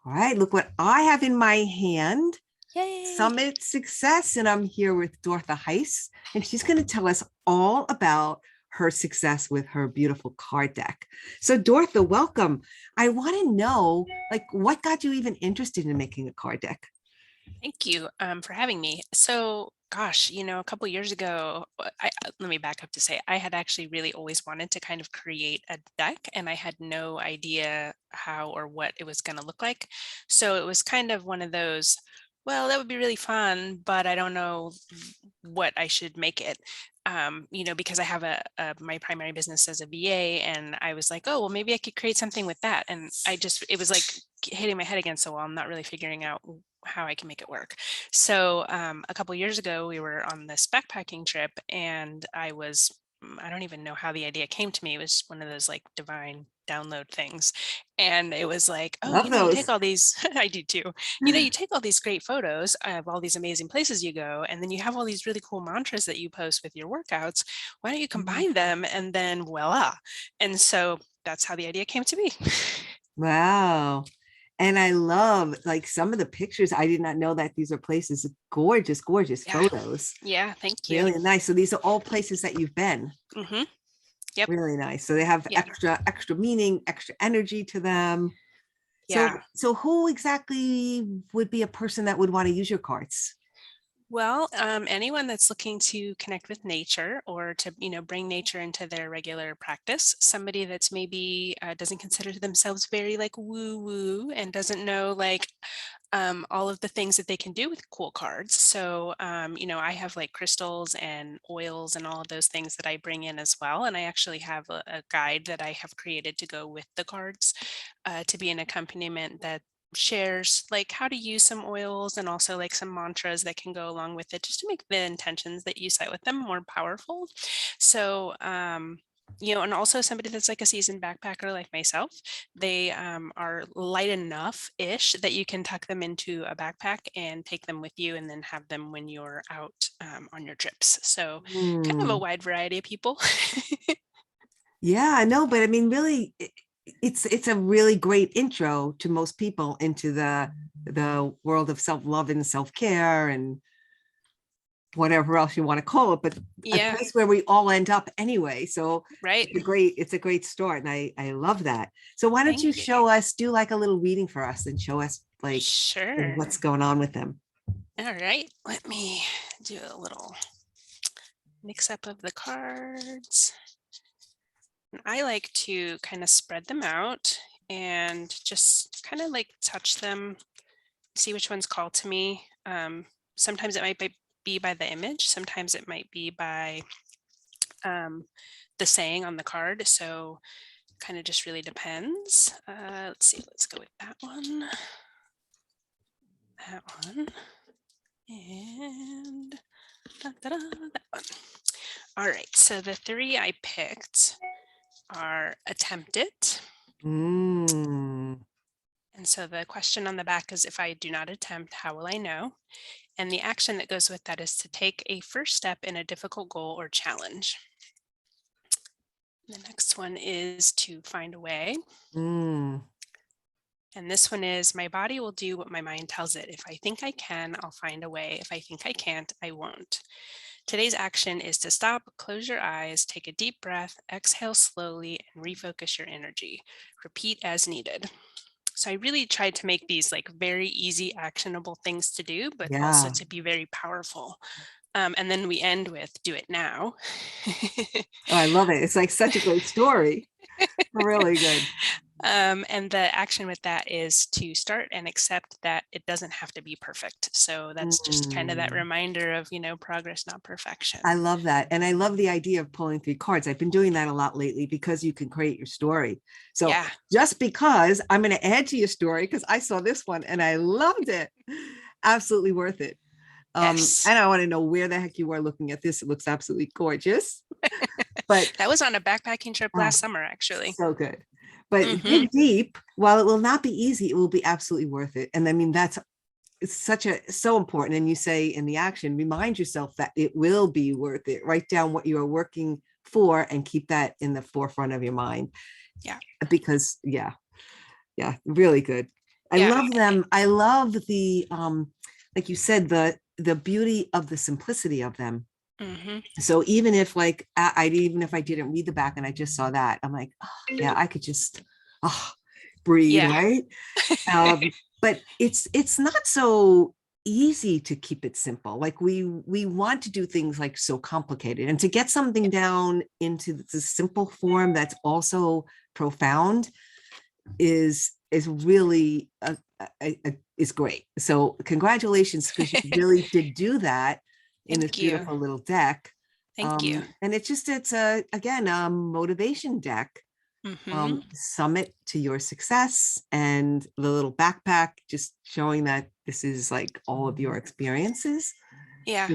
All right, look what I have in my hand. Yay. Summit Success. And I'm here with Dortha Hise, and she's going to tell us all about her success with her beautiful card deck. So Dortha, welcome. I want to know, what got you even interested in making a card deck? Thank you for having me. So, gosh, a couple years ago, let me back up to say I had actually really always wanted to kind of create a deck, and I had no idea how or what it was going to look like. So it was kind of one of those, well, that would be really fun, but I don't know what I should make it. Because I have my primary business as a VA, and I was like, oh, well, maybe I could create something with that. And it was like hitting my head against the wall. I'm not really figuring out how I can make it work. So a couple years ago, we were on this backpacking trip, and I don't even know how the idea came to me. It was one of those like divine download things. And it was like, oh, Love you take those. all these, I do too. You take all these great photos of all these amazing places you go, and then you have all these really cool mantras that you post with your workouts. Why don't you combine them and then voila? And so that's how the idea came to be. Wow. And I love some of the pictures. I did not know that these are places, gorgeous, gorgeous Yeah. photos. Yeah. Thank you. Really nice. So these are all places that you've been. Hmm. Yep. Really nice. So they have Yeah. extra meaning, extra energy to them. So Yeah. so who exactly would be a person that would want to use your cards? Well, anyone that's looking to connect with nature or to, bring nature into their regular practice, somebody that's maybe doesn't consider themselves very like woo woo and doesn't know all of the things that they can do with cool cards. So, I have like crystals and oils and all of those things that I bring in as well. And I actually have a guide that I have created to go with the cards to be an accompaniment that shares like how to use some oils and also like some mantras that can go along with it just to make the intentions that you set with them more powerful. So, and also somebody that's like a seasoned backpacker like myself, they are light enough ish that you can tuck them into a backpack and take them with you and then have them when you're out on your trips. So, kind of a Hmm. wide variety of people. Yeah, I know, but I mean, really, it's a really great intro to most people into the world of self-love and self-care and whatever else you want to call it, but a Yeah, place where we all end up anyway. So right. it's a great start, and I love that. So why don't you Thank you. show us, do like a little reading for us, and show us Sure. what's going on with them? All right, let me do a little mix up of the cards. And I like to kind of spread them out and just kind of like touch them, see which ones call to me. Sometimes it might be by the image, sometimes it might be by um, the saying on the card. So kind of just really depends. Let's see, let's go with that one, and that one. All right, so the three I picked are attempt it. Mm. And so the question on the back is, if I do not attempt, how will I know? And the action that goes with that is to take a first step in a difficult goal or challenge. The next one is to find a way. Mm. And this one is, my body will do what my mind tells it. If I think I can, I'll find a way. If I think I can't, I won't. Today's action is to stop, close your eyes, take a deep breath, exhale slowly, and refocus your energy. Repeat as needed. So I really tried to make these like very easy, actionable things to do, but also Yeah. to be very powerful. And then we end with do it now. Oh, I love it. It's like such a great story. Really good. And the action with that is to start and accept that it doesn't have to be perfect. So that's just kind of that Mm. reminder of, progress, not I perfection. love that. And I love the idea of pulling three cards. I've been doing that a lot lately because you can create your story. So Yeah. just because I'm going to add to your story because I saw this one and I loved it. Absolutely worth it. Yes. And I want to know where the heck you are looking at this. It looks absolutely gorgeous. But That was on a backpacking trip oh, last summer, actually. so good. But Hmm. dig deep, while it will not be easy, it will be absolutely worth it. And I mean, that's it's so important. And you say in the action, remind yourself that it will be worth it. Write down what you are working for and keep that in the forefront of your mind. Yeah. Because yeah, really good. I Yeah. love them. I love the like you said, the beauty of the simplicity of them. Hmm. So even if like even if I didn't read the back and I just saw that, I'm like, oh, yeah, I could just oh, breathe, Yeah. right? But it's not so easy to keep it simple. Like we want to do things like so complicated, and to get something down into the simple form that's also profound is really is great. So congratulations, because you really did do that in this Thank you. beautiful little deck. Thank you. And it's a again a motivation deck. Hmm. Summit to your success, and the little backpack just showing that this is like all of your experiences, Yeah.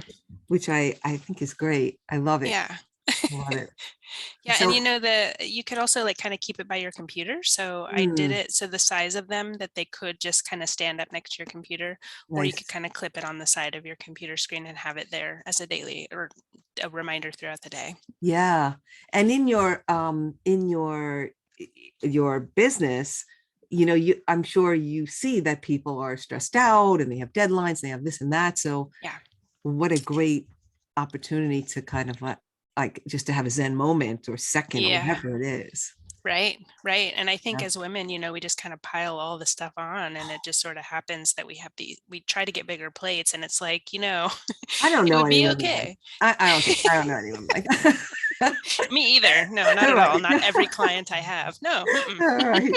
which I think is great. I love it. Yeah. I love it. Yeah, and So you could also like kind of keep it by your computer. So I did mm, it so the size of them that they could just kind of stand up next to your computer, or you could nice. kind of clip it on the side of your computer screen and have it there as a daily or a reminder throughout the day. Yeah. And in your business, I'm sure you see that people are stressed out and they have deadlines, they have this and that. So Yeah. what a great opportunity to kind of like just to have a Zen moment or second or Yeah. whatever it is. Right. Right. And I think Yeah. as women, we just kind of pile all the stuff on and it just sort of happens that we try to get bigger plates and it's like, I don't it know would be anyone like okay. I don't know anyone like that. Me either. No, not All at all. right. Not every client I have. No. Mm-mm. All right.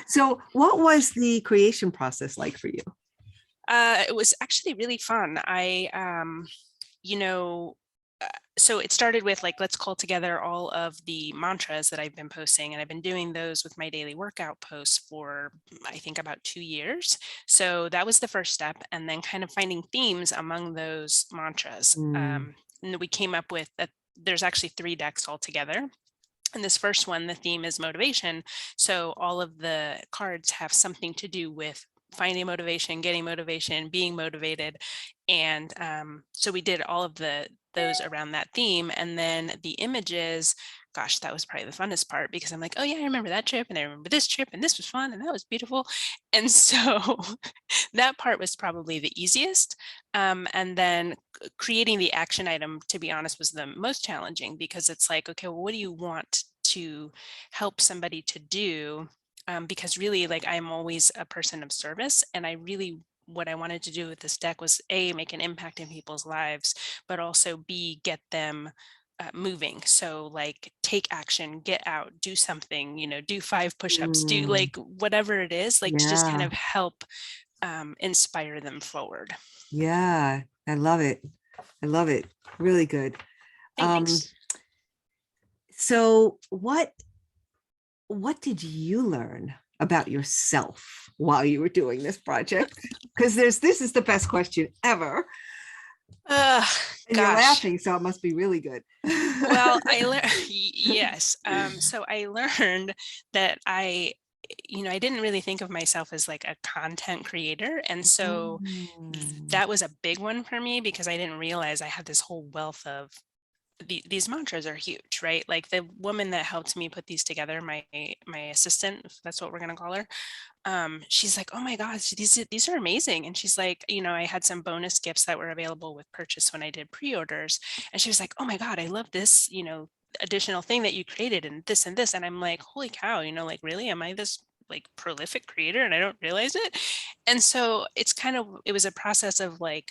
So what was the creation process like for you? It was actually really fun. You know, uh, so it started with like, let's call together all of the mantras that I've been posting, and I've been doing those with my daily workout posts for, I think, about 2 years. So that was the first step, and then kind of finding themes among those mantras. Mm, And we came up with that. There's actually 3 decks altogether. And this first one, the theme is motivation. So all of the cards have something to do with finding motivation, getting motivation, being motivated. And so we did all of those around that theme. And then the images, gosh, that was probably the funnest part because I'm like, oh yeah, I remember that trip and I remember this trip and this was fun and that was beautiful. And so that part was probably the easiest. And then creating the action item, to be honest, was the most challenging because it's like, okay, well, what do you want to help somebody to do? Because really, like, I'm always a person of service, and what I wanted to do with this deck was A, make an impact in people's lives, but also B, get them moving. So, like, take action, get out, do something, do 5 push-ups, do mm, like whatever it is, like to just kind yeah. of help inspire them forward. Yeah. I love it. I love it. Really good. Um, Thanks. so what did you learn about yourself while you were doing this project? Because this is the best question ever. Uh, And you're gosh. laughing, so it must be really good. Well, I learned, yes. So I learned that I didn't really think of myself as like a content creator. And so Mm, that was a big one for me because I didn't realize I had this whole wealth of these mantras are huge, right? Like the woman that helped me put these together, my assistant, if that's what we're gonna call her, she's like, oh my gosh, these are amazing. And she's like, I had some bonus gifts that were available with purchase when I did pre-orders. And she was like, oh my God, I love this, additional thing that you created and this and this. And I'm like, holy cow, like really, am I this like prolific creator and I don't realize it? And so it was a process of like,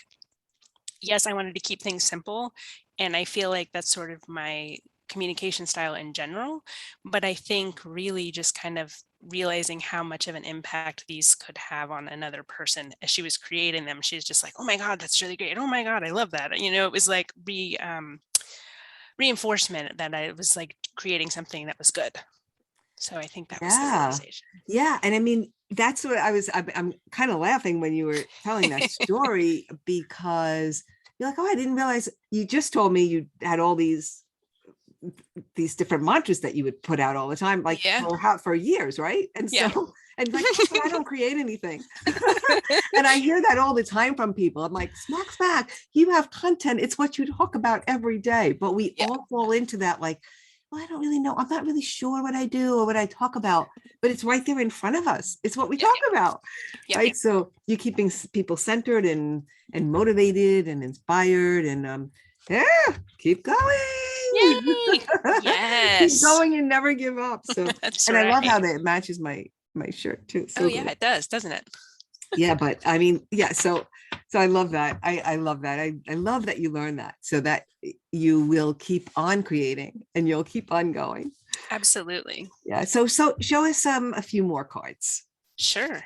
yes, I wanted to keep things simple. And I feel like that's sort of my communication style in general. But I think really just kind of realizing how much of an impact these could have on another person as she was creating them. She's just like, oh my God, that's really great. Oh my God, I love that. It was like reinforcement that I was like creating something that was good. So I think that was the yeah. realization. Yeah. And I mean, that's what I'm kind of laughing when you were telling that story, because you're like, oh, I didn't realize you just told me you had all these different mantras that you would put out all the time, like Yeah. for years, right? And Yeah. so and like, oh, but I don't create anything. And I hear that all the time from people. I'm like, smack, you have content. It's what you talk about every day. But we Yeah. all fall into that, like, well, I don't really know. I'm not really sure what I do or what I talk about, but it's right there in front of us. It's what we Yep. talk about, Yep. right? So you're keeping people centered and motivated and inspired and yeah, keep going. Yay. Keep Yes. going and never give up. So, That's and I love right. how that matches my shirt too. Oh So yeah, good. it does, doesn't it? Yeah, but I mean, yeah, so I love that. I love that. I love that you learn that so that you will keep on creating and you'll keep on going. Absolutely. Yeah. So show us a few more cards. Sure.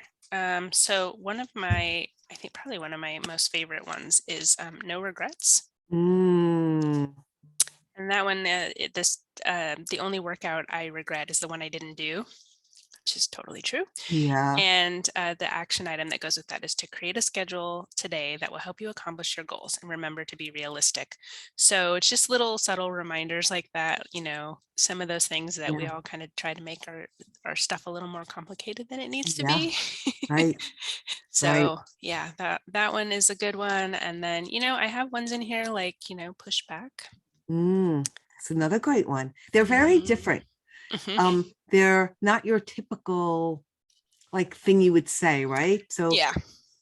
So one of my, I think probably one of my most favorite ones is no regrets. Mm, And that one, the only workout I regret is the one I didn't do, which is totally true. yeah. And the action item that goes with that is to create a schedule today that will help you accomplish your goals and remember to be realistic. So it's just little subtle reminders like that, some of those things that we Yeah. all kind of try to make our stuff a little more complicated than it needs to Yeah. be. Right. Right. So yeah, that one is a good one. And then, I have ones in here like, push back. That's another great one. They're very Hmm. different. Hmm. They're not your typical like thing you would say, right? Yeah.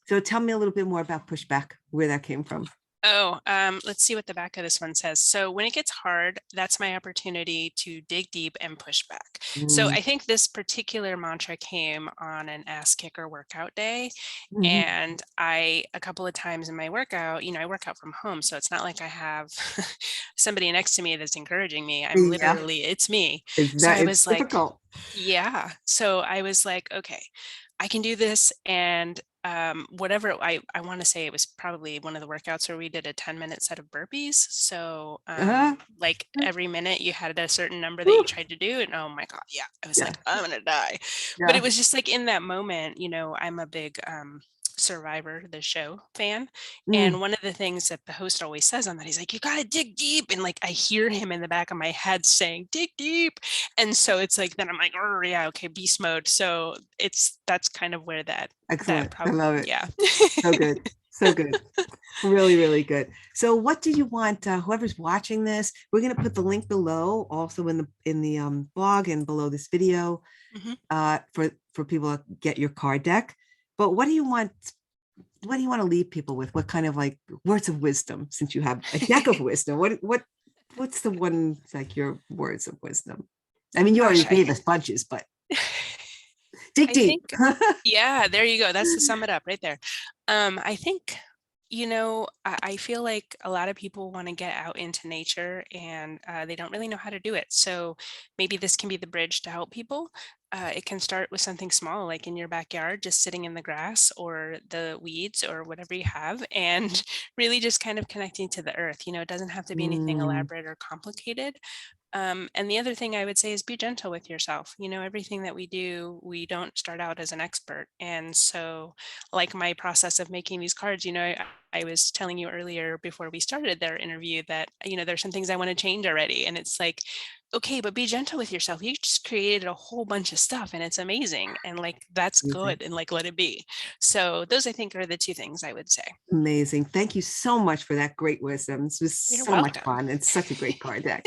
So tell me a little bit more about pushback, where that came from. Oh, let's see what the back of this one says. So when it gets hard, that's my opportunity to dig deep and push back. So Mm, I think this particular mantra came on an ass kicker workout day. mhm. And a couple of times in my workout, I work out from home. So it's not like I have somebody next to me that's encouraging me. Yeah, It's me. it's So that I it's was like, difficult. yeah. So I was like, okay, I can do this. And whatever I want to say, it was probably one of the workouts where we did a 10-minute set of burpees. So Uh-huh. like every minute you had a certain number that you Whew. tried to do. And oh my God, yeah, I was Yeah, like, I'm gonna die. But it yeah. was just like in that moment, I'm a big Survivor, the show fan. Mm, And one of the things that the host always says on that, he's like, you gotta dig deep. And like I hear him in the back of my head saying, dig deep. And so it's like then I'm like, oh yeah, okay, beast mode. So that's kind of where that excellent. I probably, love it. yeah. So good. So good. Really, really good. So what do you want, whoever's watching this, we're going to put the link below, also in the blog and below this video, Mhm. for people to get your card deck. But what do you want to leave people with? What kind of like words of wisdom, since you have a deck of wisdom? What's the one like your words of wisdom? I mean, you already Gosh, gave us bunches, but dig I deep. think, yeah, there you go. That's to sum it up right there. I think, I feel like a lot of people want to get out into nature and they don't really know how to do it. So maybe this can be the bridge to help people. It can start with something small, like in your backyard, just sitting in the grass or the weeds or whatever you have, and really just kind of connecting to the earth. It doesn't have to be anything Mm, elaborate or complicated. And the other thing I would say is be gentle with yourself. Everything that we do, we don't start out as an expert. And so, like my process of making these cards, I was telling you earlier before we started their interview that, there's some things I want to change already. And it's like, okay, but be gentle with yourself. You just created a whole bunch of stuff and it's amazing. And like, that's amazing. good. And like, let it be. So, those I think are the two things I would say. Amazing. Thank you so much for that great wisdom. This was You're so much welcome. fun. It's such a great card deck.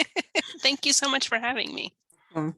Thank you so much for having me. Um,